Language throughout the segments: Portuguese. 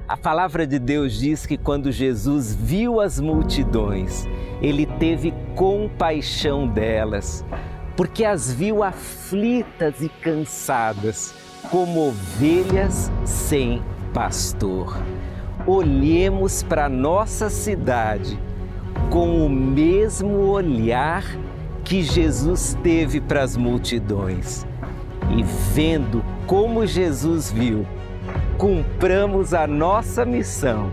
A palavra de Deus diz que quando Jesus viu as multidões, ele teve compaixão delas, porque as viu aflitas e cansadas, como ovelhas sem pastor. Olhemos para a nossa cidade com o mesmo olhar que Jesus teve para as multidões. E vendo como Jesus viu, cumpramos a nossa missão,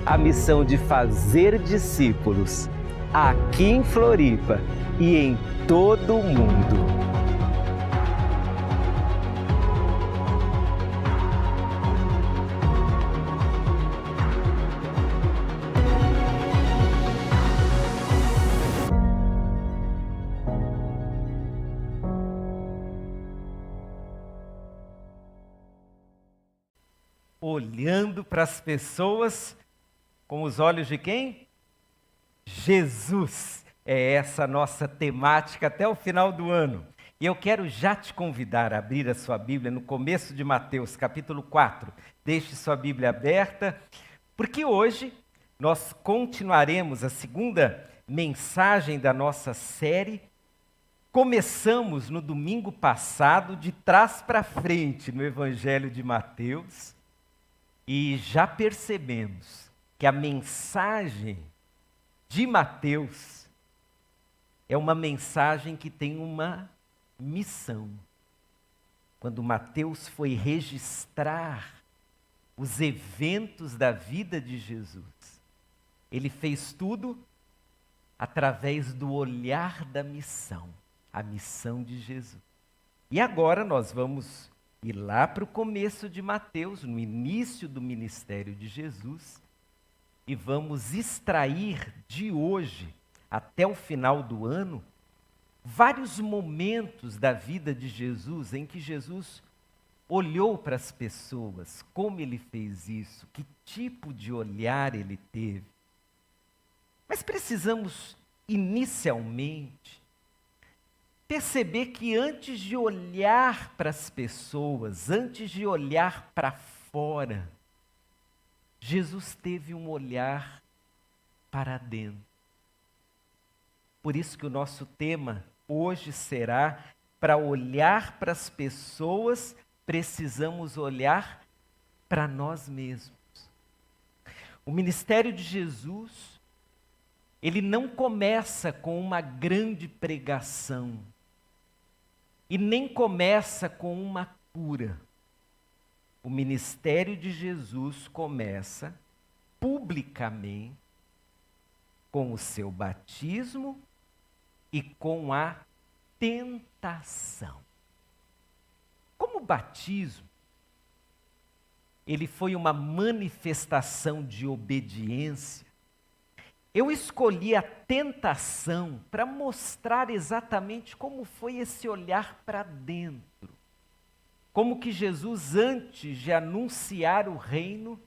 a missão de fazer discípulos aqui em Floripa e em todo o mundo. Olhando para as pessoas com os olhos de quem? Jesus. É essa a nossa temática até o final do ano. E eu quero já te convidar a abrir a sua Bíblia no começo de Mateus, capítulo 4. Deixe sua Bíblia aberta, porque hoje nós continuaremos a segunda mensagem da nossa série. Começamos no domingo passado, de trás para frente, no Evangelho de Mateus. E já percebemos que a mensagem de Mateus é uma mensagem que tem uma missão. Quando Mateus foi registrar os eventos da vida de Jesus, ele fez tudo através do olhar da missão, a missão de Jesus. E agora nós vamos ir lá para o começo de Mateus, no início do ministério de Jesus, e vamos extrair de hoje até o final do ano vários momentos da vida de Jesus em que Jesus olhou para as pessoas, como ele fez isso, que tipo de olhar ele teve. Mas precisamos inicialmente perceber que antes de olhar para as pessoas, antes de olhar para fora, Jesus teve um olhar para dentro. Por isso que o nosso tema hoje será: para olhar para as pessoas, precisamos olhar para nós mesmos. O ministério de Jesus, ele não começa com uma grande pregação, e nem começa com uma cura. O ministério de Jesus começa publicamente com o seu batismo e com a tentação. Como o batismo, ele foi uma manifestação de obediência, eu escolhi a tentação para mostrar exatamente como foi esse olhar para dentro. Como que Jesus, antes de anunciar o reino,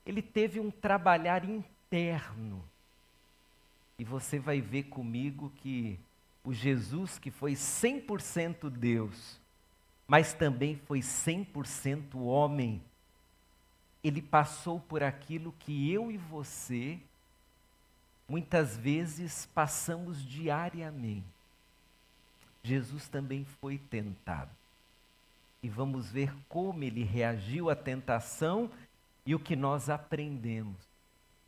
ele teve um trabalhar interno. E você vai ver comigo que o Jesus que foi 100% Deus, mas também foi 100% homem, ele passou por aquilo que eu e você muitas vezes passamos diariamente. Jesus também foi tentado. E vamos ver como ele reagiu à tentação e o que nós aprendemos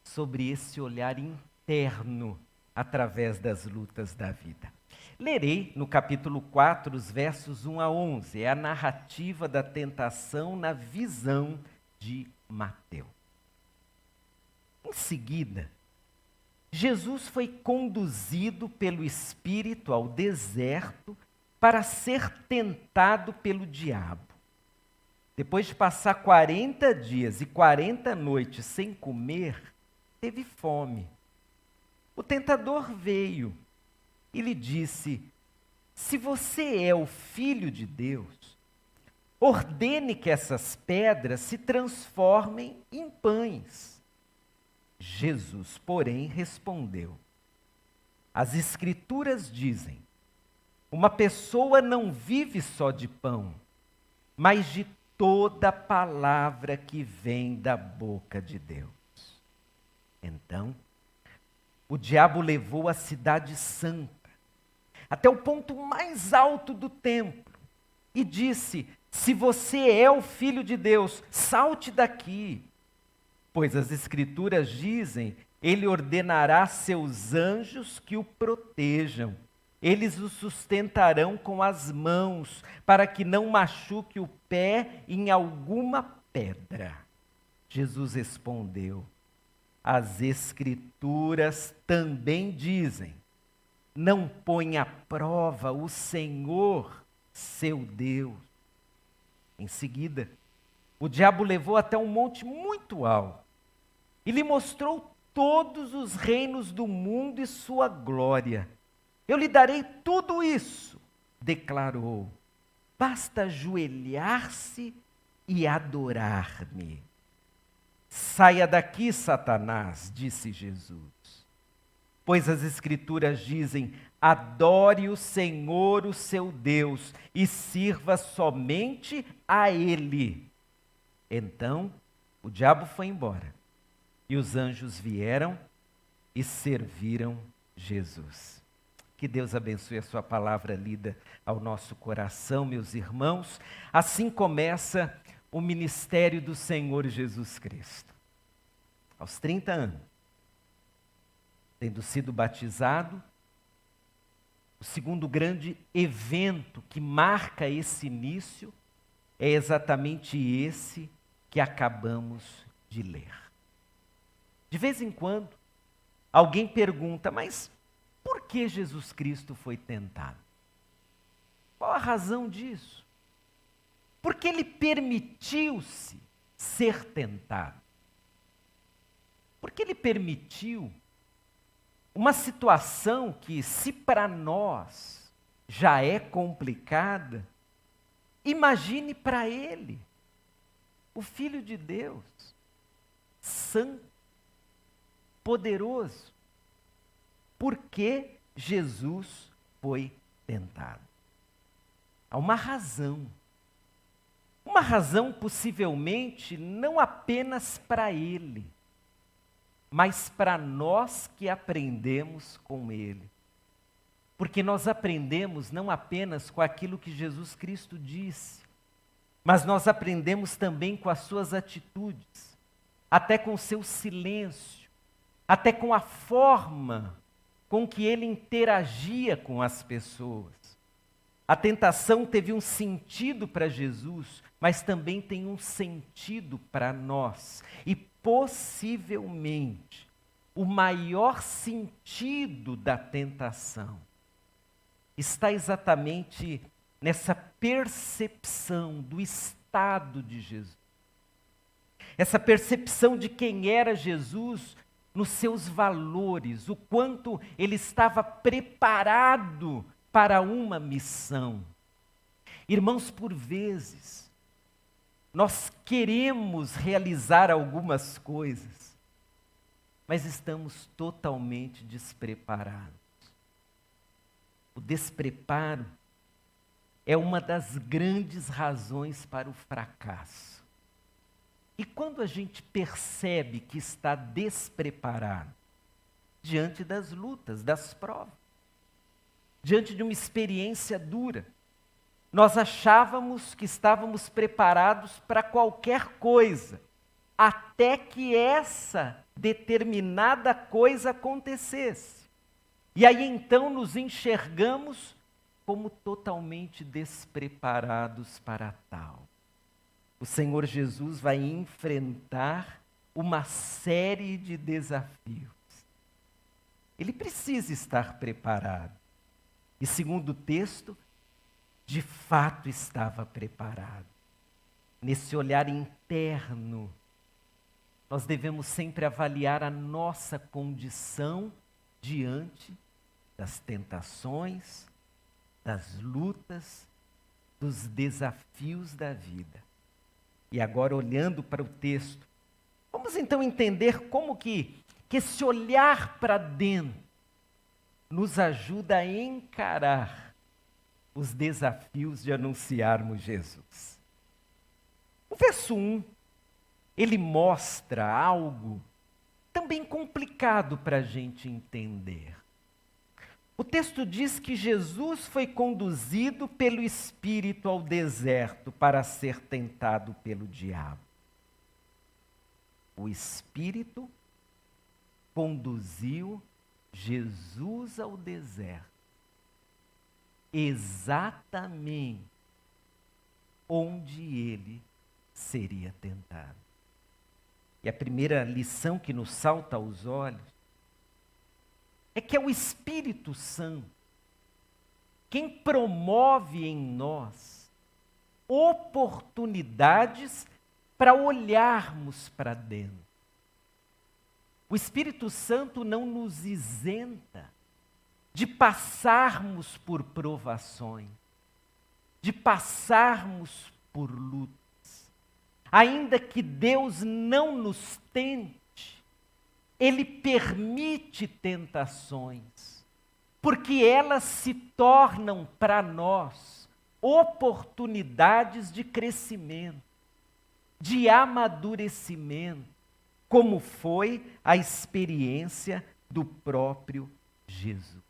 sobre esse olhar interno através das lutas da vida. Lerei no capítulo 4, os versos 1 a 11. É a narrativa da tentação na visão de Mateus. Em seguida, Jesus foi conduzido pelo Espírito ao deserto para ser tentado pelo diabo. Depois de passar 40 dias e 40 noites sem comer, teve fome. O tentador veio e lhe disse: se você é o Filho de Deus, ordene que essas pedras se transformem em pães. Jesus, porém, respondeu: as Escrituras dizem, uma pessoa não vive só de pão, mas de toda palavra que vem da boca de Deus. Então, o diabo levou a cidade santa até o ponto mais alto do templo e disse: se você é o Filho de Deus, salte daqui. Pois as Escrituras dizem, ele ordenará a seus anjos que o protejam. Eles o sustentarão com as mãos, para que não machuque o pé em alguma pedra. Jesus respondeu: as Escrituras também dizem, não põe à prova o Senhor, seu Deus. Em seguida, o diabo levou até um monte muito alto e lhe mostrou todos os reinos do mundo e sua glória. Eu lhe darei tudo isso, declarou. Basta ajoelhar-se e adorar-me. Saia daqui, Satanás, disse Jesus. Pois as Escrituras dizem, adore o Senhor, o seu Deus, e sirva somente a Ele. Então, o diabo foi embora, e os anjos vieram e serviram Jesus. Que Deus abençoe a sua palavra lida ao nosso coração, meus irmãos. Assim começa o ministério do Senhor Jesus Cristo. Aos 30 anos, tendo sido batizado, o segundo grande evento que marca esse início é exatamente esse que acabamos de ler. De vez em quando, alguém pergunta, mas por que Jesus Cristo foi tentado? Qual a razão disso? Por que ele permitiu-se ser tentado? Por que ele permitiu uma situação que, se para nós já é complicada, imagine para ele, o Filho de Deus, santo, poderoso. Por que Jesus foi tentado? Há uma razão. Uma razão possivelmente não apenas para ele, mas para nós que aprendemos com ele. Porque nós aprendemos não apenas com aquilo que Jesus Cristo disse, mas nós aprendemos também com as suas atitudes, até com o seu silêncio, até com a forma com que ele interagia com as pessoas. A tentação teve um sentido para Jesus, mas também tem um sentido para nós. E possivelmente, o maior sentido da tentação está exatamente nessa percepção do estado de Jesus. Essa percepção de quem era Jesus nos seus valores, o quanto ele estava preparado para uma missão. Irmãos, por vezes, nós queremos realizar algumas coisas, mas estamos totalmente despreparados. O despreparo é uma das grandes razões para o fracasso. E quando a gente percebe que está despreparado, diante das lutas, das provas, diante de uma experiência dura, nós achávamos que estávamos preparados para qualquer coisa, até que essa determinada coisa acontecesse. E aí então nos enxergamos como totalmente despreparados para tal. O Senhor Jesus vai enfrentar uma série de desafios. Ele precisa estar preparado. E segundo o texto, de fato estava preparado. Nesse olhar interno, nós devemos sempre avaliar a nossa condição diante das tentações, das lutas, dos desafios da vida. E agora, olhando para o texto, vamos então entender como que esse olhar para dentro nos ajuda a encarar os desafios de anunciarmos Jesus. O verso 1, ele mostra algo também complicado para a gente entender. O texto diz que Jesus foi conduzido pelo Espírito ao deserto para ser tentado pelo diabo. O Espírito conduziu Jesus ao deserto, exatamente onde ele seria tentado. E a primeira lição que nos salta aos olhos é que é o Espírito Santo quem promove em nós oportunidades para olharmos para dentro. O Espírito Santo não nos isenta de passarmos por provações, de passarmos por lutas. Ainda que Deus não nos tente, Ele permite tentações, porque elas se tornam para nós oportunidades de crescimento, de amadurecimento, como foi a experiência do próprio Jesus.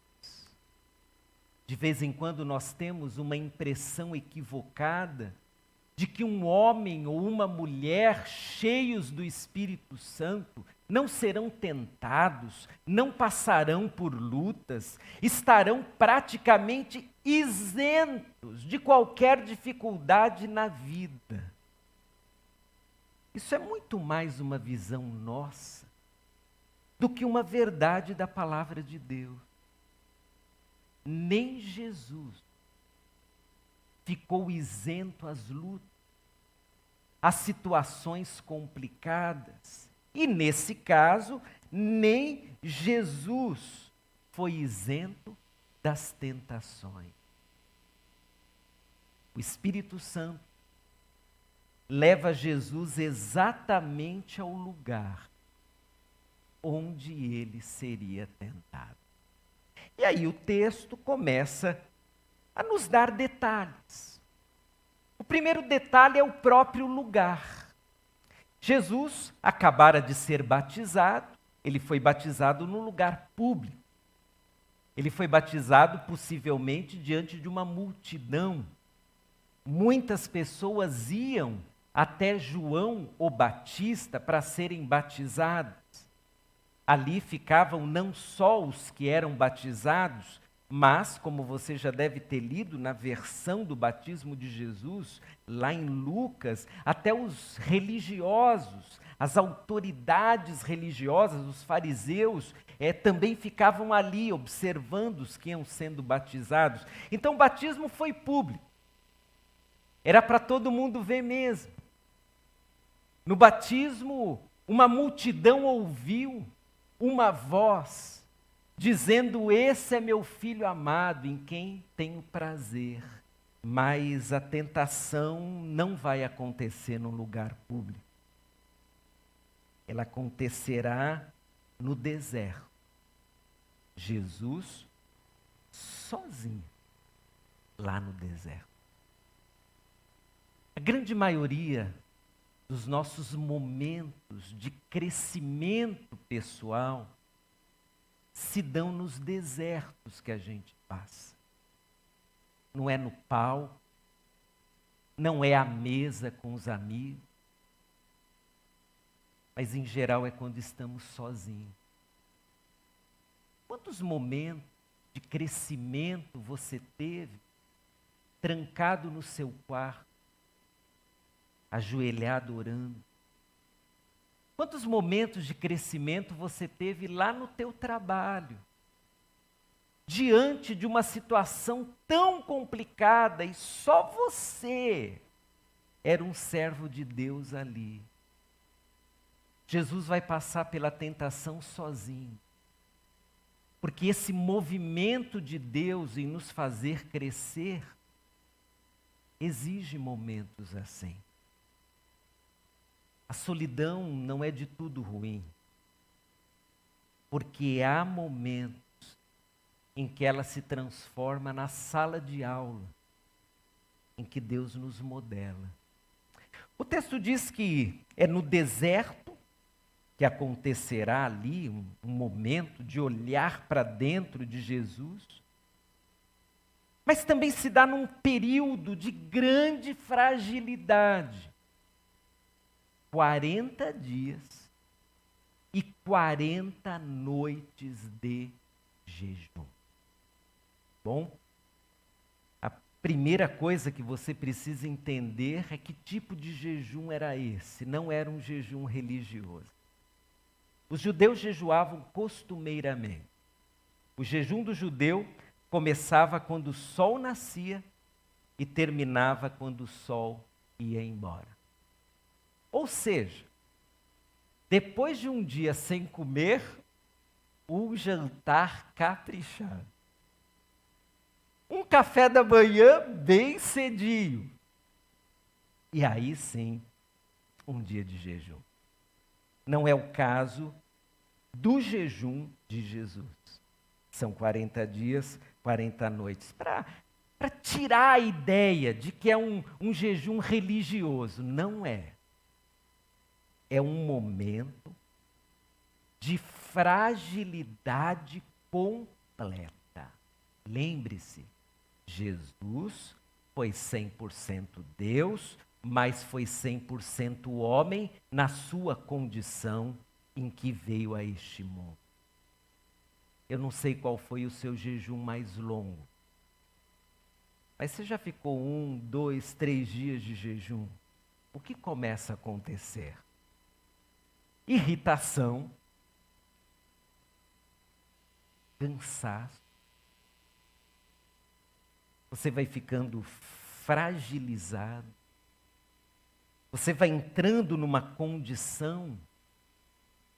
De vez em quando nós temos uma impressão equivocada de que um homem ou uma mulher cheios do Espírito Santo não serão tentados, não passarão por lutas, estarão praticamente isentos de qualquer dificuldade na vida. Isso é muito mais uma visão nossa do que uma verdade da palavra de Deus. Nem Jesus ficou isento às lutas, às situações complicadas. E nesse caso, nem Jesus foi isento das tentações. O Espírito Santo leva Jesus exatamente ao lugar onde ele seria tentado. E aí o texto começa a nos dar detalhes. O primeiro detalhe é o próprio lugar. Jesus acabara de ser batizado, ele foi batizado no lugar público. Ele foi batizado possivelmente diante de uma multidão. Muitas pessoas iam até João o Batista para serem batizados. Ali ficavam não só os que eram batizados, mas, como você já deve ter lido na versão do batismo de Jesus, lá em Lucas, até os religiosos, as autoridades religiosas, os fariseus, também ficavam ali observando os que iam sendo batizados. Então o batismo foi público. Era para todo mundo ver mesmo. No batismo, uma multidão ouviu uma voz dizendo: esse é meu filho amado, em quem tenho prazer. Mas a tentação não vai acontecer num lugar público. Ela acontecerá no deserto. Jesus sozinho, lá no deserto. A grande maioria dos nossos momentos de crescimento pessoal se dão nos desertos que a gente passa. Não é no palco, não é à mesa com os amigos, mas em geral é quando estamos sozinhos. Quantos momentos de crescimento você teve trancado no seu quarto, ajoelhado orando? Quantos momentos de crescimento você teve lá no teu trabalho, diante de uma situação tão complicada e só você era um servo de Deus ali? Jesus vai passar pela tentação sozinho, porque esse movimento de Deus em nos fazer crescer exige momentos assim. A solidão não é de tudo ruim, porque há momentos em que ela se transforma na sala de aula, em que Deus nos modela. O texto diz que é no deserto que acontecerá ali um momento de olhar para dentro de Jesus, mas também se dá num período de grande fragilidade. 40 dias e 40 noites de jejum. Bom, a primeira coisa que você precisa entender é que tipo de jejum era esse. Não era um jejum religioso. Os judeus jejuavam costumeiramente. O jejum do judeu começava quando o sol nascia e terminava quando o sol ia embora. Ou seja, depois de um dia sem comer, um jantar caprichado. Um café da manhã bem cedinho. E aí sim, um dia de jejum. Não é o caso do jejum de Jesus. São 40 dias, 40 noites. Para tirar a ideia de que é um jejum religioso. Não é. É um momento de fragilidade completa. Lembre-se, Jesus foi 100% Deus, mas foi 100% homem na sua condição em que veio a este mundo. Eu não sei qual foi o seu jejum mais longo, mas você já ficou 1, 2, 3 dias de jejum? O que começa a acontecer? Irritação, cansaço. Você vai ficando fragilizado. Você vai entrando numa condição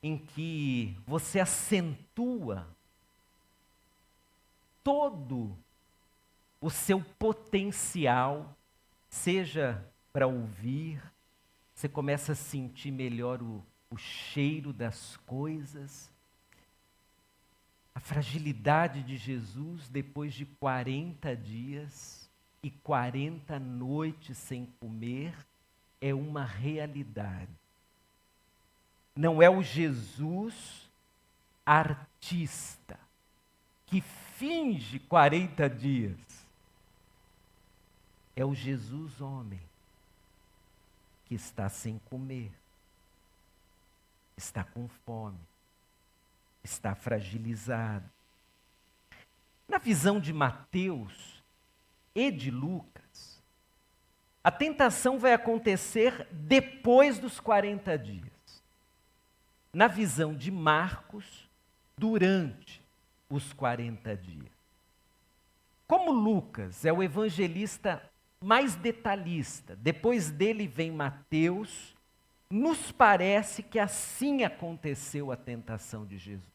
em que você acentua todo o seu potencial, seja para ouvir, você começa a sentir melhor o cheiro das coisas. A fragilidade de Jesus depois de 40 dias e 40 noites sem comer é uma realidade. Não é o Jesus artista que finge 40 dias. É o Jesus homem que está sem comer, está com fome, está fragilizado. Na visão de Mateus e de Lucas, a tentação vai acontecer depois dos 40 dias. Na visão de Marcos, durante os 40 dias. Como Lucas é o evangelista mais detalhista, depois dele vem Mateus, nos parece que assim aconteceu a tentação de Jesus.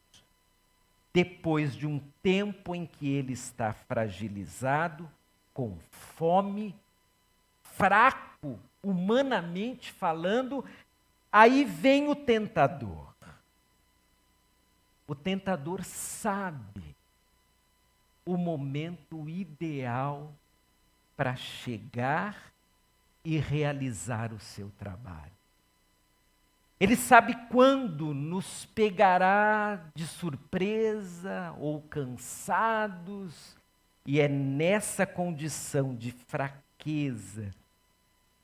Depois de um tempo em que ele está fragilizado, com fome, fraco, humanamente falando, aí vem o tentador. O tentador sabe o momento ideal para chegar e realizar o seu trabalho. Ele sabe quando nos pegará de surpresa ou cansados, e é nessa condição de fraqueza,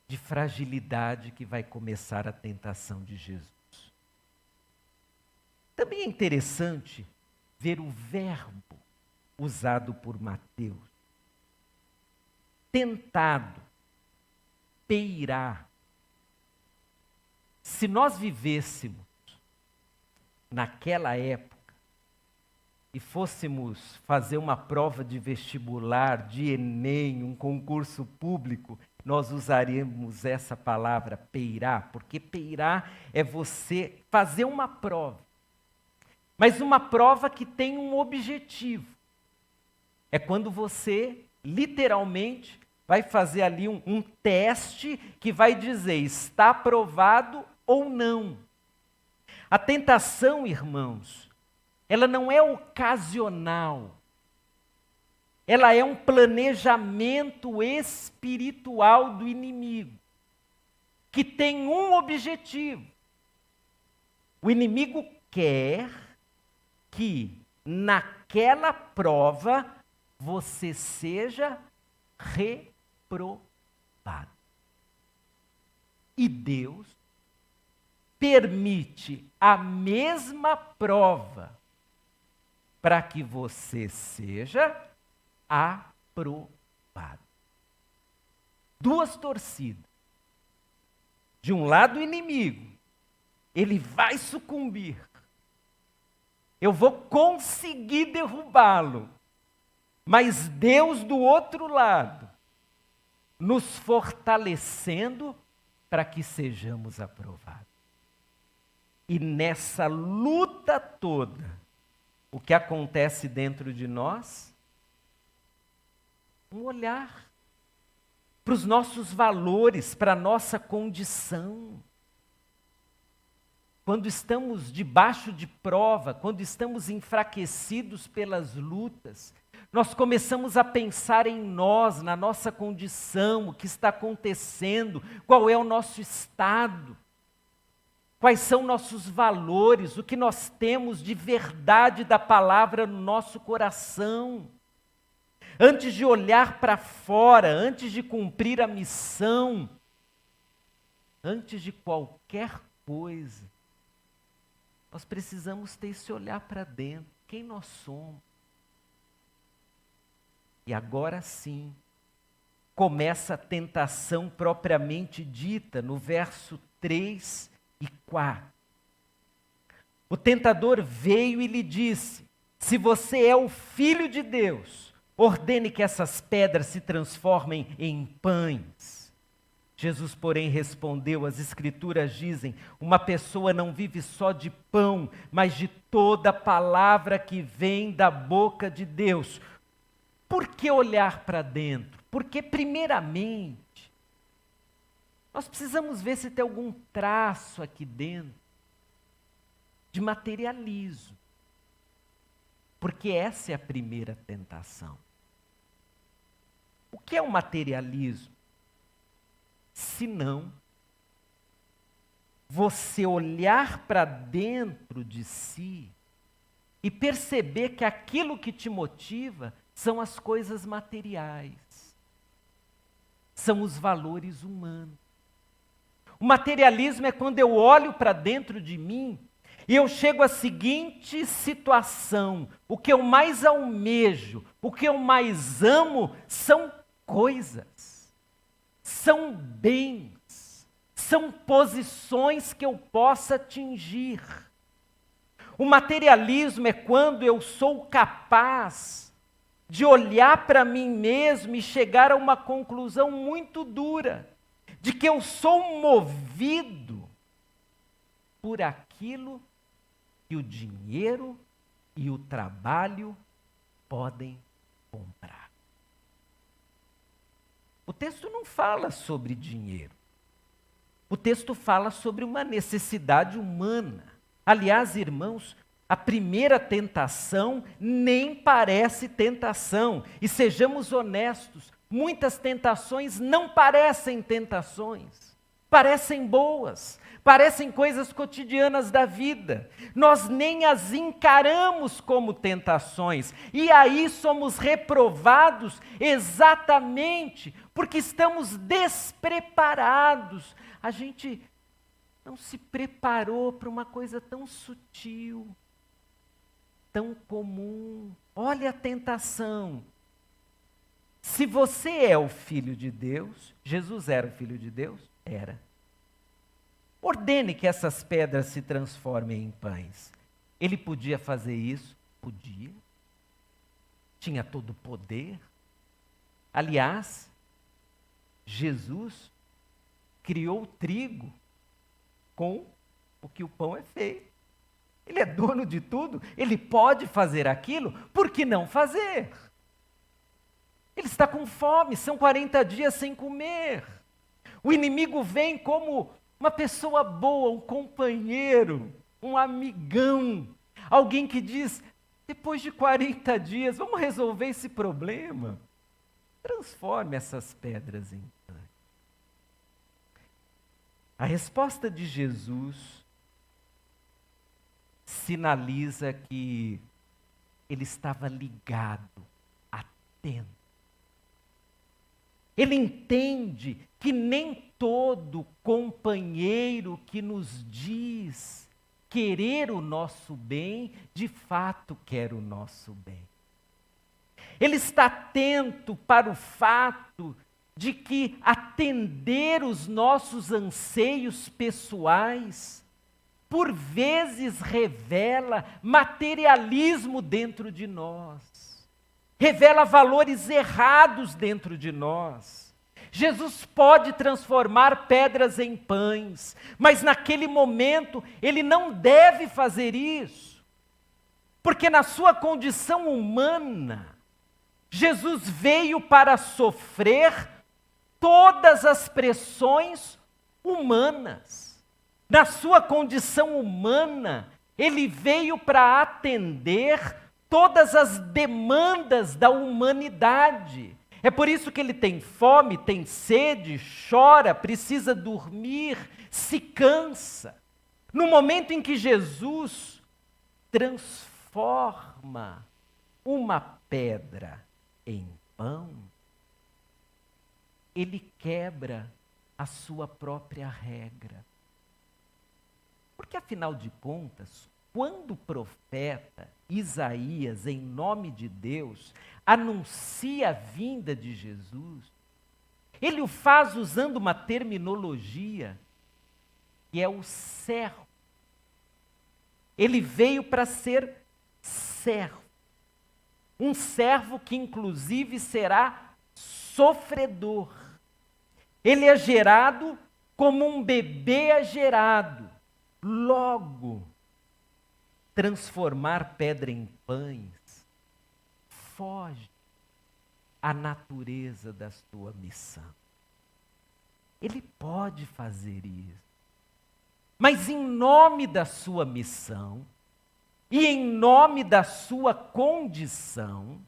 de fragilidade que vai começar a tentação de Jesus. Também é interessante ver o verbo usado por Mateus. Tentado, peirar. Se nós vivêssemos naquela época e fôssemos fazer uma prova de vestibular, de Enem, um concurso público, nós usaríamos essa palavra peirar, porque peirar é você fazer uma prova. Mas uma prova que tem um objetivo. É quando você, literalmente, vai fazer ali um teste que vai dizer está aprovado ou não. A tentação, irmãos, ela não é ocasional. Ela é um planejamento espiritual do inimigo. que tem um objetivo. O inimigo quer que naquela prova você seja reprovado. E Deus permite a mesma prova para que você seja aprovado. Duas torcidas. De um lado o inimigo, ele vai sucumbir. Eu vou conseguir derrubá-lo. Mas Deus do outro lado, nos fortalecendo para que sejamos aprovados. E nessa luta toda, o que acontece dentro de nós? Um olhar para os nossos valores, para a nossa condição. Quando estamos debaixo de prova, quando estamos enfraquecidos pelas lutas, nós começamos a pensar em nós, na nossa condição, o que está acontecendo, qual é o nosso estado, quais são nossos valores, o que nós temos de verdade da palavra no nosso coração. Antes de olhar para fora, antes de cumprir a missão, antes de qualquer coisa, nós precisamos ter esse olhar para dentro, quem nós somos. E agora sim, começa a tentação propriamente dita, no verso 3 e 4. O tentador veio e lhe disse: se você é o Filho de Deus, ordene que essas pedras se transformem em pães. Jesus, porém, respondeu: as Escrituras dizem, uma pessoa não vive só de pão, mas de toda palavra que vem da boca de Deus. Por que olhar para dentro? Porque, primeiramente, nós precisamos ver se tem algum traço aqui dentro de materialismo. Porque essa é a primeira tentação. O que é o materialismo? Se não você olhar para dentro de si e perceber que aquilo que te motiva são as coisas materiais, são os valores humanos. O materialismo é quando eu olho para dentro de mim e eu chego à seguinte situação: o que eu mais almejo, o que eu mais amo são coisas, são bens, são posições que eu possa atingir. O materialismo é quando eu sou capaz de olhar para mim mesmo e chegar a uma conclusão muito dura, de que eu sou movido por aquilo que o dinheiro e o trabalho podem comprar. O texto não fala sobre dinheiro. O texto fala sobre uma necessidade humana. Aliás, irmãos, a primeira tentação nem parece tentação. E sejamos honestos, muitas tentações não parecem tentações. Parecem boas, parecem coisas cotidianas da vida. Nós nem as encaramos como tentações. E aí somos reprovados exatamente porque estamos despreparados. A gente não se preparou para uma coisa tão sutil, tão comum. Olha a tentação. Se você é o Filho de Deus, Jesus era o Filho de Deus? Era. Ordene que essas pedras se transformem em pães. Ele podia fazer isso? Podia. Tinha todo o poder. Aliás, Jesus criou o trigo com o que o pão é feito. Ele é dono de tudo, ele pode fazer aquilo, por que não fazer? Ele está com fome, são 40 dias sem comer. O inimigo vem como uma pessoa boa, um companheiro, um amigão, alguém que diz: depois de 40 dias, vamos resolver esse problema. Transforme essas pedras em pães. A resposta de Jesus sinaliza que ele estava ligado, atento. Ele entende que nem todo companheiro que nos diz querer o nosso bem, de fato quer o nosso bem. Ele está atento para o fato de que atender os nossos anseios pessoais, por vezes revela materialismo dentro de nós, revela valores errados dentro de nós. Jesus pode transformar pedras em pães, mas naquele momento ele não deve fazer isso, porque na sua condição humana, Jesus veio para sofrer todas as pressões humanas. Na sua condição humana, ele veio para atender todas as demandas da humanidade. É por isso que ele tem fome, tem sede, chora, precisa dormir, se cansa. No momento em que Jesus transforma uma pedra em pão, ele quebra a sua própria regra. Porque, afinal de contas, quando o profeta Isaías, em nome de Deus, anuncia a vinda de Jesus, ele o faz usando uma terminologia que é o servo. Ele veio para ser servo. Um servo que, inclusive, será sofredor. Ele é gerado como um bebê é gerado. Logo, transformar pedra em pães foge à natureza da sua missão. Ele pode fazer isso. Mas em nome da sua missão e em nome da sua condição,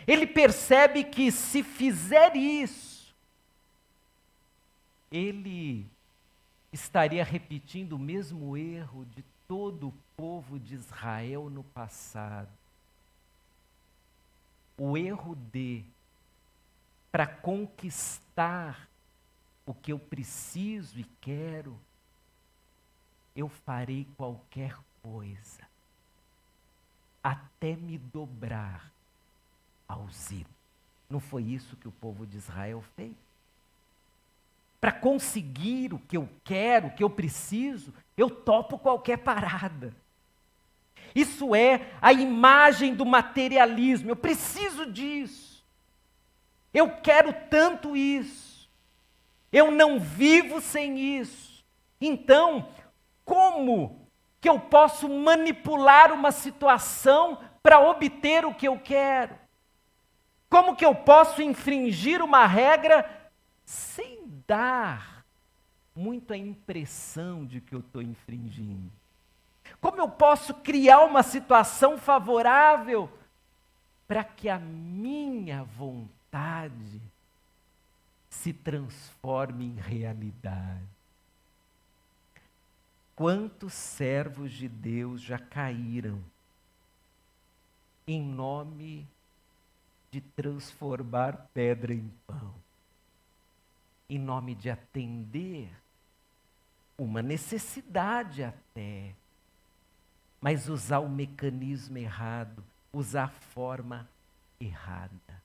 ele percebe que se fizer isso, ele estaria repetindo o mesmo erro de todo o povo de Israel no passado. O erro de, para conquistar o que eu preciso e quero, eu farei qualquer coisa, até me dobrar aos ídolos. Não foi isso que o povo de Israel fez? Para conseguir o que eu quero, o que eu preciso, eu topo qualquer parada. Isso é a imagem do materialismo. Eu preciso disso. Eu quero tanto isso. Eu não vivo sem isso. Então, como que eu posso manipular uma situação para obter o que eu quero? Como que eu posso infringir uma regra sem dar muito a impressão de que eu estou infringindo? Como eu posso criar uma situação favorável para que a minha vontade se transforme em realidade? Quantos servos de Deus já caíram em nome de transformar pedra em pão? Em nome de atender uma necessidade até, mas usar o mecanismo errado, usar a forma errada.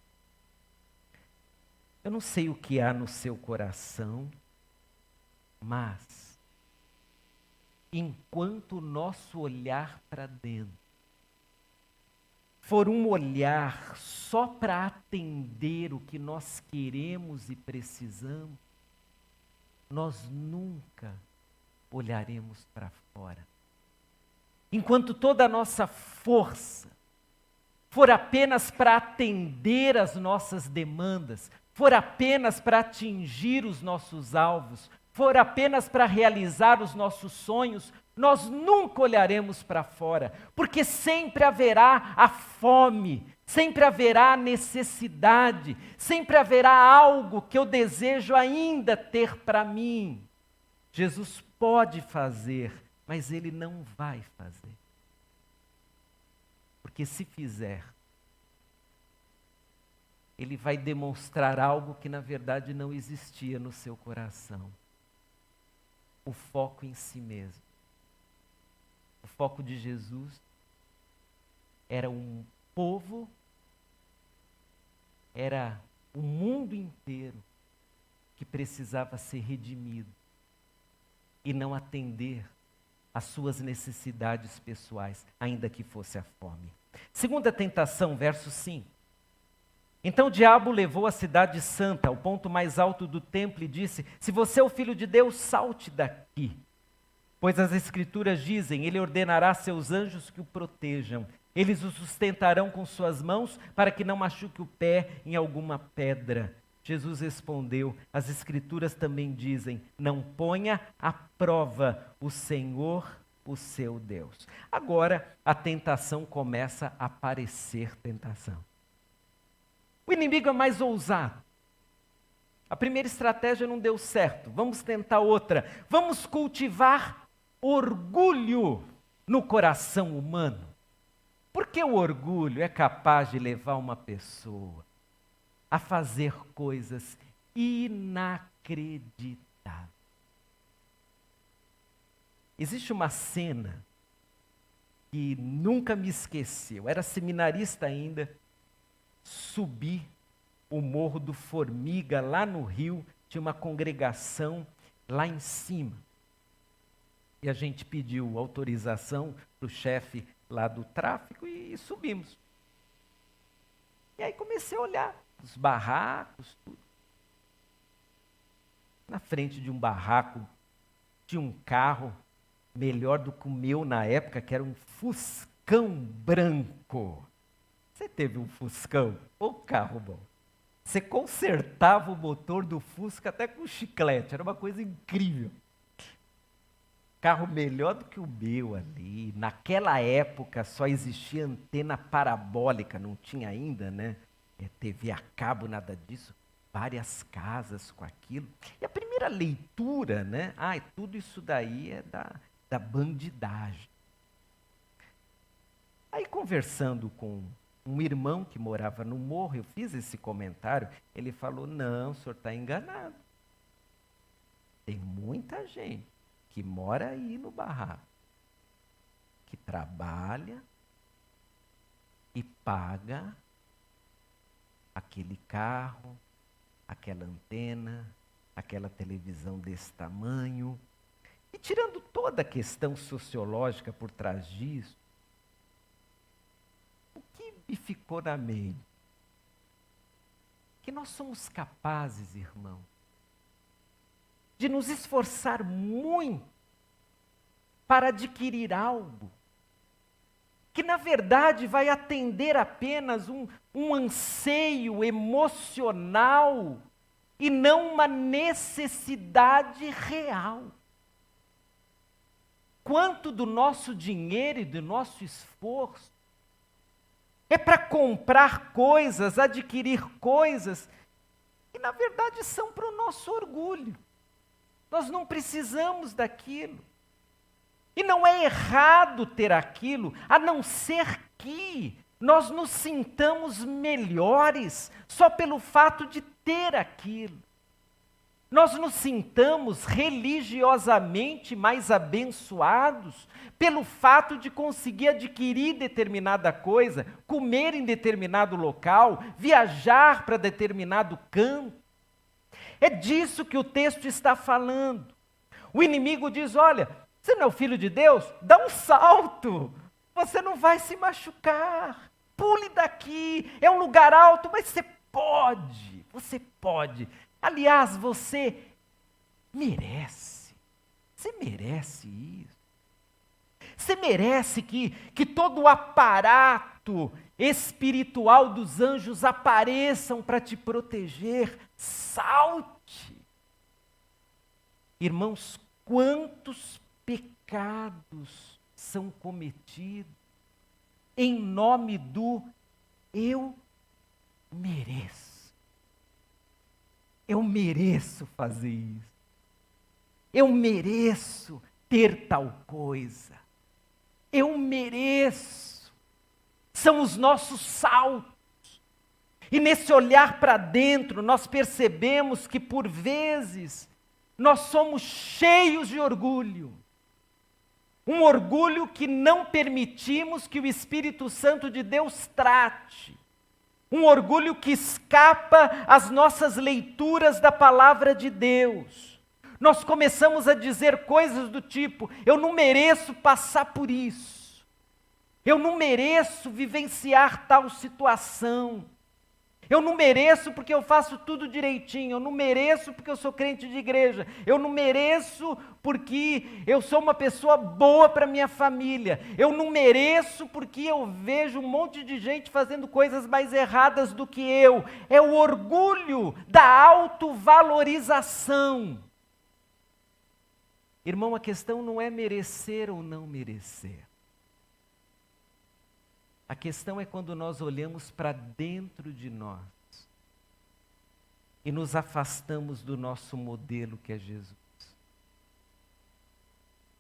Eu não sei o que há no seu coração, mas enquanto o nosso olhar para dentro for um olhar só para atender o que nós queremos e precisamos, nós nunca olharemos para fora. Enquanto toda a nossa força for apenas para atender as nossas demandas, for apenas para atingir os nossos alvos, for apenas para realizar os nossos sonhos, nós nunca olharemos para fora, porque sempre haverá a fome, sempre haverá a necessidade, sempre haverá algo que eu desejo ainda ter para mim. Jesus pode fazer, mas ele não vai fazer. Porque se fizer, ele vai demonstrar algo que na verdade não existia no seu coração. O foco em si mesmo. O foco de Jesus era um povo, era o mundo inteiro que precisava ser redimido e não atender às suas necessidades pessoais, ainda que fosse a fome. Segunda tentação, verso 5. Então o diabo levou a cidade santa ao ponto mais alto do templo e disse: se você é o filho de Deus, salte daqui. Pois as escrituras dizem, ele ordenará a seus anjos que o protejam. Eles o sustentarão com suas mãos para que não machuque o pé em alguma pedra. Jesus respondeu, as escrituras também dizem, não ponha à prova o Senhor, o seu Deus. Agora a tentação começa a parecer tentação. O inimigo é mais ousado. A primeira estratégia não deu certo. Vamos tentar outra. Vamos cultivar orgulho no coração humano. Porque o orgulho é capaz de levar uma pessoa a fazer coisas inacreditáveis. Existe uma cena que nunca me esqueci. Eu era seminarista ainda. Subi o Morro do Formiga, lá no Rio, tinha uma congregação lá em cima. E a gente pediu autorização para o chefe lá do tráfico e subimos. E aí comecei a olhar os barracos, tudo. Na frente de um barraco tinha um carro melhor do que o meu na época, que era um Fuscão branco. Você teve um Fuscão? Ô carro bom. Você consertava o motor do Fusca até com chiclete, era uma coisa incrível. Carro melhor do que o meu ali. Naquela época só existia antena parabólica, não tinha ainda, né? TV a cabo, nada disso. Várias casas com aquilo. E a primeira leitura, né? Tudo isso daí é da bandidagem. Aí conversando com um irmão que morava no morro, eu fiz esse comentário, ele falou, não, o senhor está enganado. Tem muita gente que mora aí no barraco, que trabalha e paga aquele carro, aquela antena, aquela televisão desse tamanho. E tirando toda a questão sociológica por trás disso, o que me ficou na mente? Que nós somos capazes, irmão, de nos esforçar muito para adquirir algo que, na verdade, vai atender apenas um anseio emocional e não uma necessidade real. Quanto do nosso dinheiro e do nosso esforço é para comprar coisas, adquirir coisas que, na verdade, são para o nosso orgulho. Nós não precisamos daquilo. E não é errado ter aquilo, a não ser que nós nos sintamos melhores só pelo fato de ter aquilo. Nós nos sintamos religiosamente mais abençoados pelo fato de conseguir adquirir determinada coisa, comer em determinado local, viajar para determinado canto. É disso que o texto está falando. O inimigo diz, olha, você não é o filho de Deus? Dá um salto, você não vai se machucar. Pule daqui, é um lugar alto, mas você pode. Aliás, você merece isso. Você merece que todo o aparato espiritual dos anjos apareçam para te proteger. Salte. Irmãos, quantos pecados são cometidos em nome do eu mereço. Eu mereço fazer isso. Eu mereço ter tal coisa. Eu mereço. São os nossos saltos. E nesse olhar para dentro, nós percebemos que, por vezes, nós somos cheios de orgulho. Um orgulho que não permitimos que o Espírito Santo de Deus trate. Um orgulho que escapa às nossas leituras da palavra de Deus. Nós começamos a dizer coisas do tipo: eu não mereço passar por isso. Eu não mereço vivenciar tal situação. Eu não mereço porque eu faço tudo direitinho. Eu não mereço porque eu sou crente de igreja. Eu não mereço porque eu sou uma pessoa boa para minha família. Eu não mereço porque eu vejo um monte de gente fazendo coisas mais erradas do que eu. É o orgulho da autovalorização. Irmão, a questão não é merecer ou não merecer. A questão é quando nós olhamos para dentro de nós e nos afastamos do nosso modelo que é Jesus.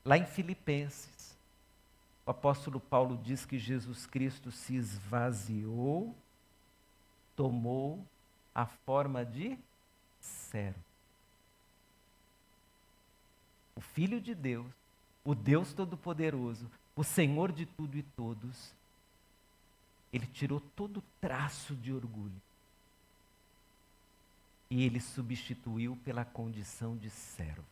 Lá em Filipenses, o apóstolo Paulo diz que Jesus Cristo se esvaziou, tomou a forma de servo. O Filho de Deus, o Deus Todo-Poderoso, o Senhor de tudo e todos, ele tirou todo traço de orgulho e ele substituiu pela condição de servo.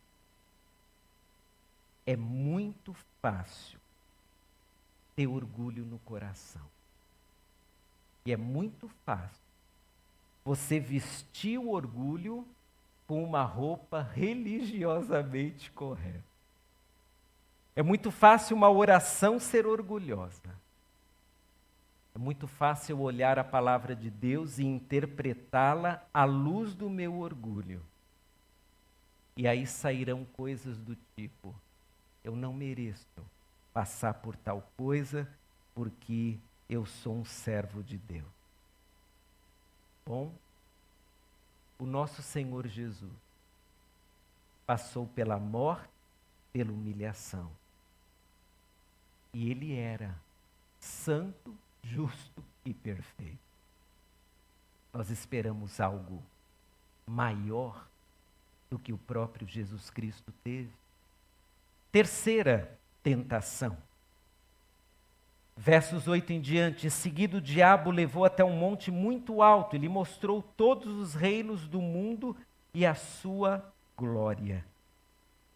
É muito fácil ter orgulho no coração. E é muito fácil você vestir o orgulho com uma roupa religiosamente correta. É muito fácil uma oração ser orgulhosa. É muito fácil olhar a palavra de Deus e interpretá-la à luz do meu orgulho. E aí sairão coisas do tipo: eu não mereço passar por tal coisa porque eu sou um servo de Deus. Bom, o nosso Senhor Jesus passou pela morte, pela humilhação. E ele era santo, justo e perfeito. Nós esperamos algo maior do que o próprio Jesus Cristo teve. Terceira tentação. Versos 8 em diante: em seguida o diabo levou até um monte muito alto e lhe mostrou todos os reinos do mundo e a sua glória.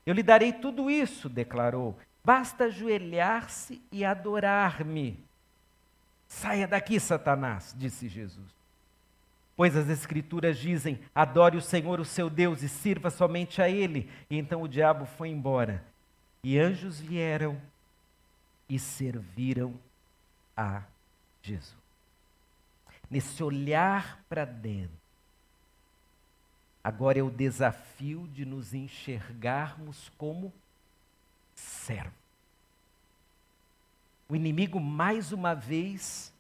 Eu lhe darei tudo isso, declarou. Basta ajoelhar-se e adorar-me. Saia daqui, Satanás, disse Jesus. Pois as Escrituras dizem: adore o Senhor, o seu Deus, e sirva somente a Ele. E então o diabo foi embora. E anjos vieram e serviram a Jesus. Nesse olhar para dentro, agora é o desafio de nos enxergarmos como servo. O inimigo, mais uma vez,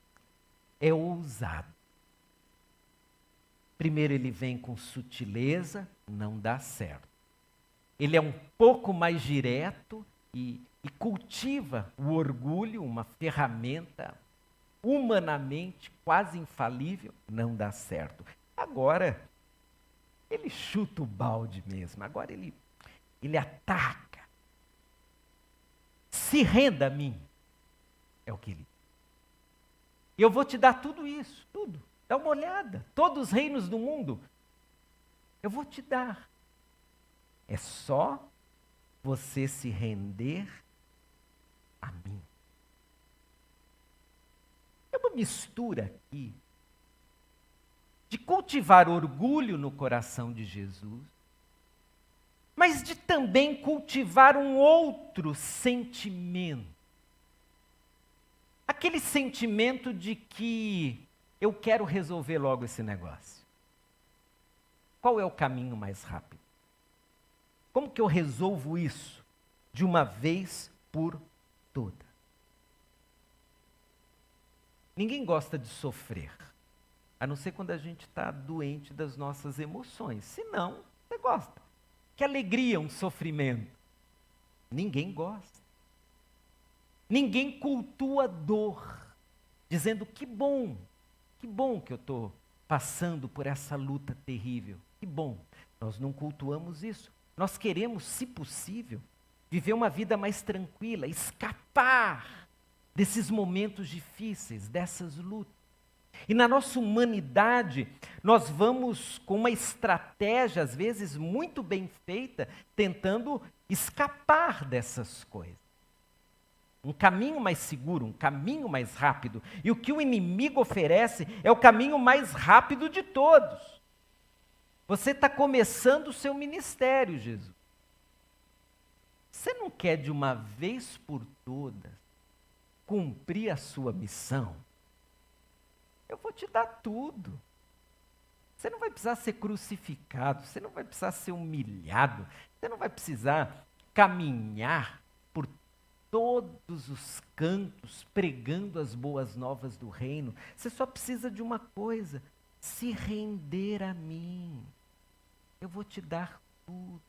é ousado. Primeiro ele vem com sutileza, não dá certo. Ele é um pouco mais direto e cultiva o orgulho, uma ferramenta humanamente quase infalível, não dá certo. Agora, ele chuta o balde mesmo, agora ele ataca. Se renda a mim. É o que ele diz. E eu vou te dar tudo isso, tudo. Dá uma olhada. Todos os reinos do mundo, eu vou te dar. É só você se render a mim. É uma mistura aqui de cultivar orgulho no coração de Jesus, mas de também cultivar um outro sentimento. Aquele sentimento de que eu quero resolver logo esse negócio. Qual é o caminho mais rápido? Como que eu resolvo isso de uma vez por toda? Ninguém gosta de sofrer, a não ser quando a gente está doente das nossas emoções. Se não, você gosta. Que alegria um sofrimento. Ninguém gosta. Ninguém cultua dor, dizendo que bom que eu estou passando por essa luta terrível. Que bom. Nós não cultuamos isso. Nós queremos, se possível, viver uma vida mais tranquila, escapar desses momentos difíceis, dessas lutas. E na nossa humanidade, nós vamos com uma estratégia, às vezes muito bem feita, tentando escapar dessas coisas. Um caminho mais seguro, um caminho mais rápido. E o que o inimigo oferece é o caminho mais rápido de todos. Você está começando o seu ministério, Jesus. Você não quer de uma vez por todas cumprir a sua missão? Eu vou te dar tudo. Você não vai precisar ser crucificado, você não vai precisar ser humilhado, você não vai precisar caminhar por todos os cantos pregando as boas novas do reino. Você só precisa de uma coisa: se render a mim. Eu vou te dar tudo.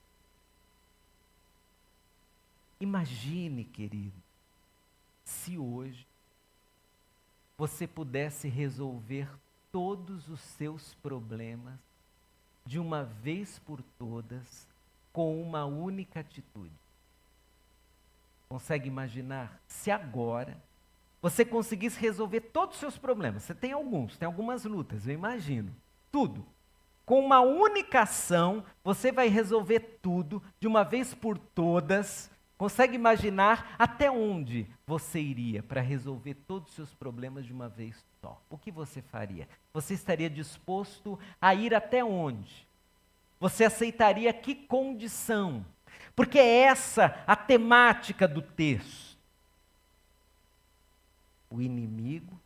Imagine, querido, se hoje você pudesse resolver todos os seus problemas de uma vez por todas com uma única atitude. Consegue imaginar? Se agora você conseguisse resolver todos os seus problemas, você tem alguns, tem algumas lutas, eu imagino, tudo. Com uma única ação, você vai resolver tudo de uma vez por todas. Consegue imaginar até onde você iria para resolver todos os seus problemas de uma vez só? O que você faria? Você estaria disposto a ir até onde? Você aceitaria que condição? Porque é essa a temática do texto. O inimigo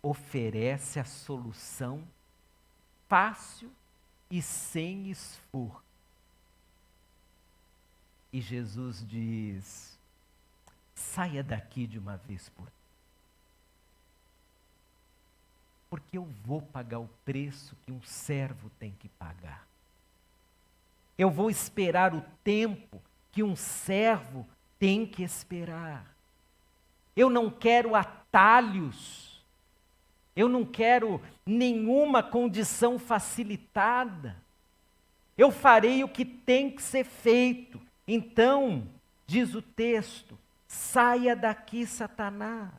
oferece a solução fácil e sem esforço. E Jesus diz: saia daqui de uma vez por todas. Porque eu vou pagar o preço que um servo tem que pagar. Eu vou esperar o tempo que um servo tem que esperar. Eu não quero atalhos. Eu não quero nenhuma condição facilitada. Eu farei o que tem que ser feito. Então, diz o texto, saia daqui, Satanás.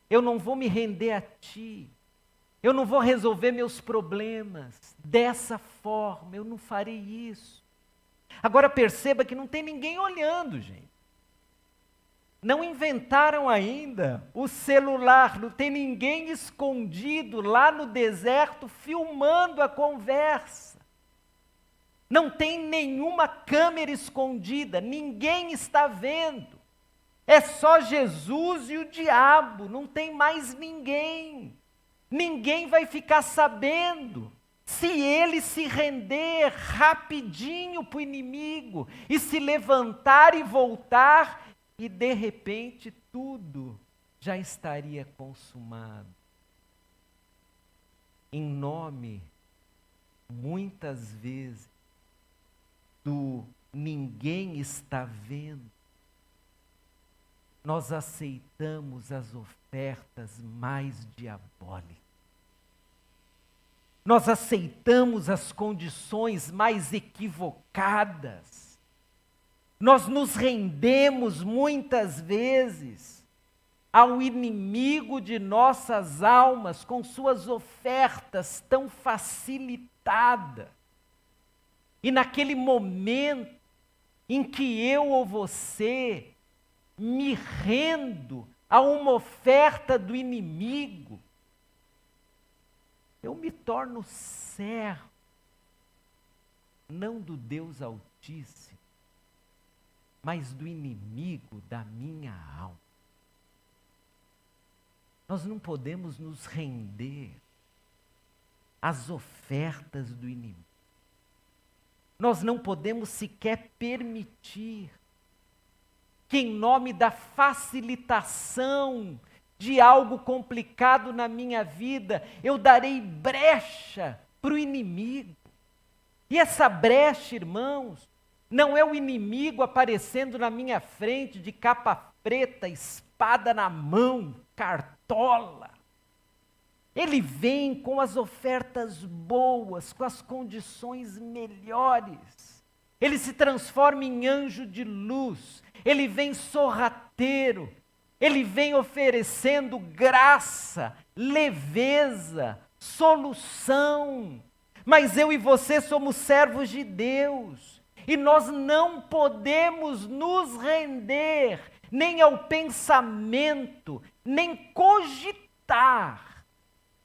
Eu não vou me render a ti. Eu não vou resolver meus problemas dessa forma. Eu não farei isso. Agora perceba que não tem ninguém olhando, gente. Não inventaram ainda o celular. Não tem ninguém escondido lá no deserto filmando a conversa. Não tem nenhuma câmera escondida, ninguém está vendo. É só Jesus e o diabo, não tem mais ninguém. Ninguém vai ficar sabendo. Se ele se render rapidinho para o inimigo e se levantar e voltar, e de repente tudo já estaria consumado. Em nome, muitas vezes, do ninguém está vendo, nós aceitamos as ofertas mais diabólicas. Nós aceitamos as condições mais equivocadas. Nós nos rendemos muitas vezes ao inimigo de nossas almas com suas ofertas tão facilitadas. E naquele momento em que eu ou você me rendo a uma oferta do inimigo, eu me torno servo, não do Deus Altíssimo, mas do inimigo da minha alma. Nós não podemos nos render às ofertas do inimigo. Nós não podemos sequer permitir que, em nome da facilitação de algo complicado na minha vida, eu darei brecha para o inimigo. E essa brecha, irmãos, não é o inimigo aparecendo na minha frente de capa preta, espada na mão, cartola. Ele vem com as ofertas boas, com as condições melhores. Ele se transforma em anjo de luz. Ele vem sorrateiro. Ele vem oferecendo graça, leveza, solução. Mas eu e você somos servos de Deus. E nós não podemos nos render nem ao pensamento, nem cogitar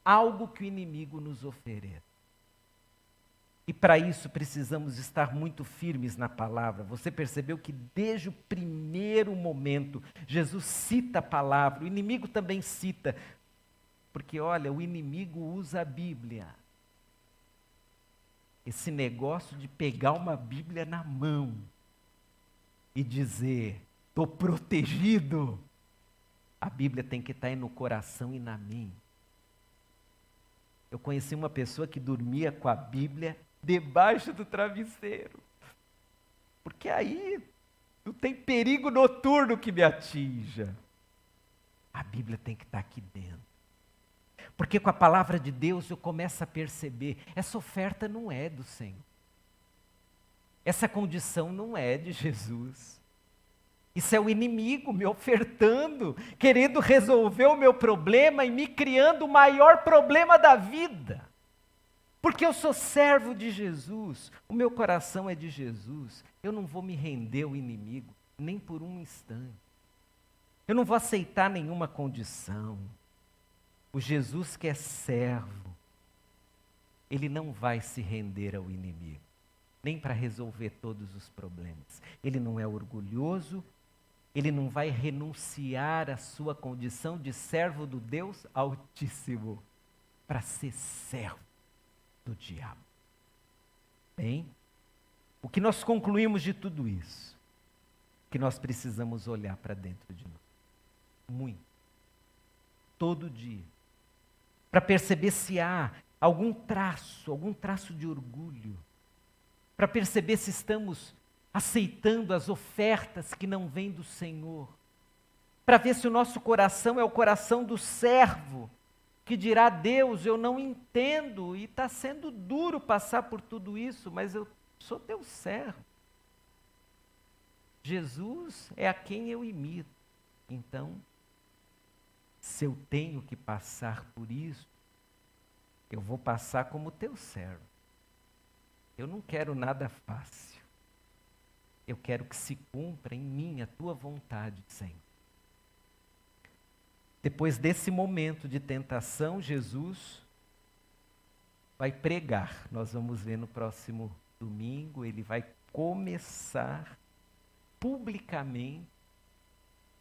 algo que o inimigo nos oferece. E para isso precisamos estar muito firmes na palavra. Você percebeu que desde o primeiro momento, Jesus cita a palavra, o inimigo também cita. Porque olha, o inimigo usa a Bíblia. Esse negócio de pegar uma Bíblia na mão e dizer, estou protegido. A Bíblia tem que estar aí no coração e na mente. Eu conheci uma pessoa que dormia com a Bíblia debaixo do travesseiro. Porque aí não tem perigo noturno que me atinja. A Bíblia tem que estar aqui dentro. Porque com a palavra de Deus eu começo a perceber, essa oferta não é do Senhor. Essa condição não é de Jesus. Isso é o inimigo me ofertando, querendo resolver o meu problema e me criando o maior problema da vida. Porque eu sou servo de Jesus, o meu coração é de Jesus. Eu não vou me render ao inimigo, nem por um instante. Eu não vou aceitar nenhuma condição. O Jesus que é servo, ele não vai se render ao inimigo, nem para resolver todos os problemas. Ele não é orgulhoso, ele não vai renunciar à sua condição de servo do Deus Altíssimo para ser servo do diabo. Bem, o que nós concluímos de tudo isso? Que nós precisamos olhar para dentro de nós. Muito. Todo dia. Para perceber se há algum traço de orgulho. Para perceber se estamos aceitando as ofertas que não vêm do Senhor. Para ver se o nosso coração é o coração do servo, que dirá, Deus, eu não entendo, e está sendo duro passar por tudo isso, mas eu sou teu servo. Jesus é a quem eu imito. Então, se eu tenho que passar por isso, eu vou passar como teu servo. Eu não quero nada fácil. Eu quero que se cumpra em mim a tua vontade, Senhor. Depois desse momento de tentação, Jesus vai pregar. Nós vamos ver no próximo domingo, ele vai começar publicamente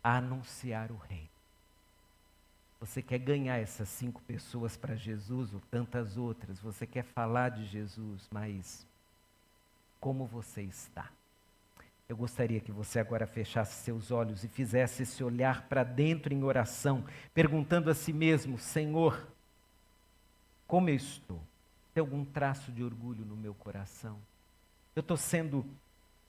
a anunciar o reino. Você quer ganhar essas 5 pessoas para Jesus ou tantas outras? Você quer falar de Jesus, mas como você está? Eu gostaria que você agora fechasse seus olhos e fizesse esse olhar para dentro em oração, perguntando a si mesmo, Senhor, como eu estou? Tem algum traço de orgulho no meu coração? Eu estou sendo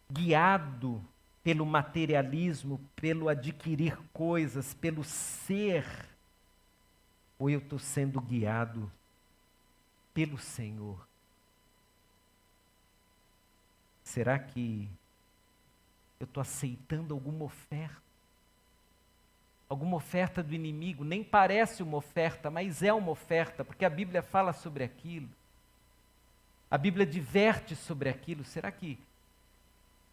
guiado pelo materialismo, pelo adquirir coisas, pelo ser? Ou eu estou sendo guiado pelo Senhor? Será que eu estou aceitando alguma oferta? Alguma oferta do inimigo? Nem parece uma oferta, mas é uma oferta, porque a Bíblia fala sobre aquilo. A Bíblia diverte sobre aquilo. Será que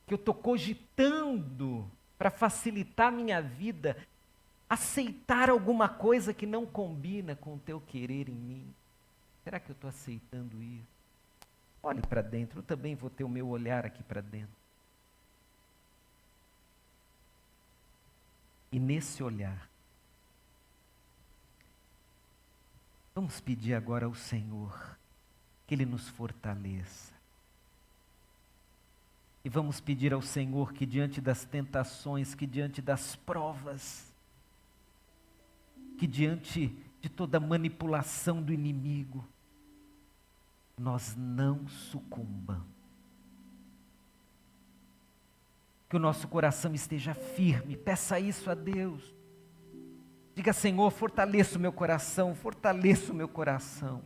eu estou cogitando, para facilitar a minha vida, aceitar alguma coisa que não combina com o teu querer em mim? Será que eu estou aceitando isso? Olhe para dentro, eu também vou ter o meu olhar aqui para dentro. E nesse olhar, vamos pedir agora ao Senhor que Ele nos fortaleça. E vamos pedir ao Senhor que diante das tentações, que diante das provas, que diante de toda manipulação do inimigo, nós não sucumbamos. Que o nosso coração esteja firme, peça isso a Deus. Diga, Senhor, fortaleça o meu coração,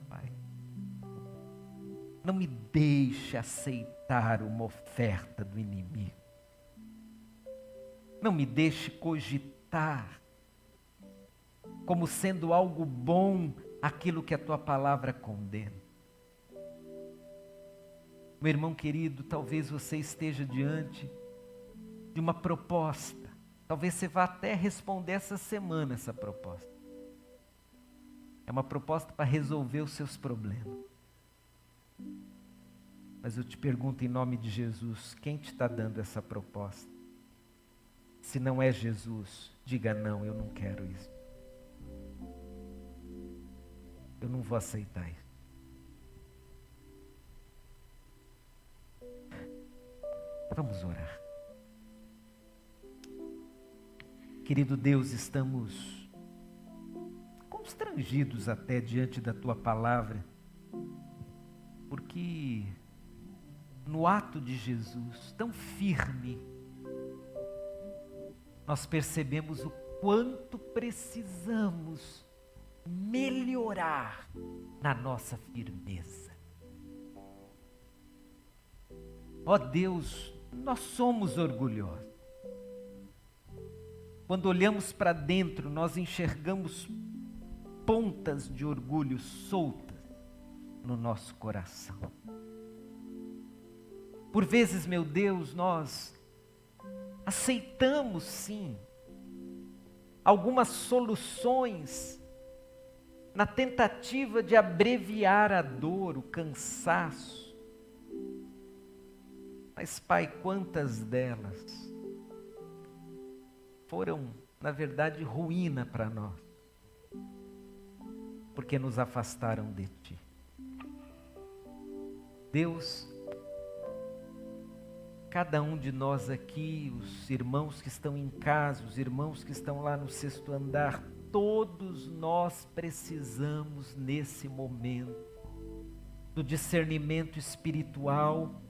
Pai. Não me deixe aceitar uma oferta do inimigo. Não me deixe cogitar como sendo algo bom aquilo que a Tua palavra condena. Meu irmão querido, talvez você esteja diante de uma proposta. Talvez você vá até responder essa semana essa proposta. É uma proposta para resolver os seus problemas. Mas eu te pergunto em nome de Jesus, quem te está dando essa proposta? Se não é Jesus, diga não, eu não quero isso. Eu não vou aceitar isso. Vamos orar. Querido Deus, estamos constrangidos até diante da Tua palavra, porque no ato de Jesus, tão firme, nós percebemos o quanto precisamos melhorar na nossa firmeza. Ó Deus, nós somos orgulhosos. Quando olhamos para dentro, nós enxergamos pontas de orgulho soltas no nosso coração. Por vezes, meu Deus, nós aceitamos sim algumas soluções na tentativa de abreviar a dor, o cansaço. Mas, Pai, quantas delas foram, na verdade, ruína para nós, porque nos afastaram de Ti. Deus, cada um de nós aqui, os irmãos que estão em casa, os irmãos que estão lá no 6º andar, todos nós precisamos nesse momento do discernimento espiritual,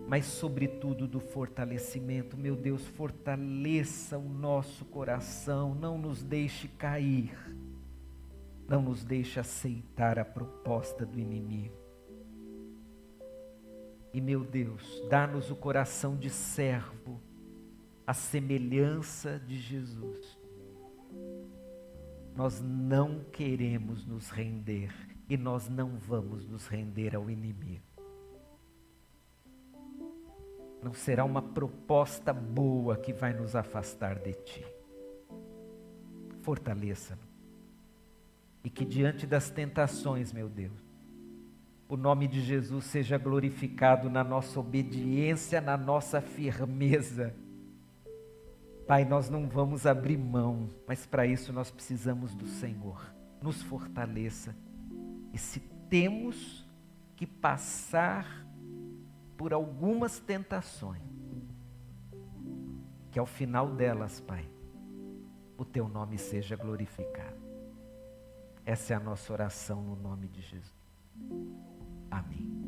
mas sobretudo do fortalecimento. Meu Deus, fortaleça o nosso coração, não nos deixe cair, não nos deixe aceitar a proposta do inimigo. E meu Deus, dá-nos o coração de servo, a semelhança de Jesus. Nós não queremos nos render e nós não vamos nos render ao inimigo. Não será uma proposta boa que vai nos afastar de Ti. Fortaleça-nos. E que diante das tentações, meu Deus, o nome de Jesus seja glorificado na nossa obediência, na nossa firmeza. Pai, nós não vamos abrir mão, mas para isso nós precisamos do Senhor. Nos fortaleça. E se temos que passar por algumas tentações, que ao final delas, Pai, o Teu nome seja glorificado. Essa é a nossa oração no nome de Jesus. Amém.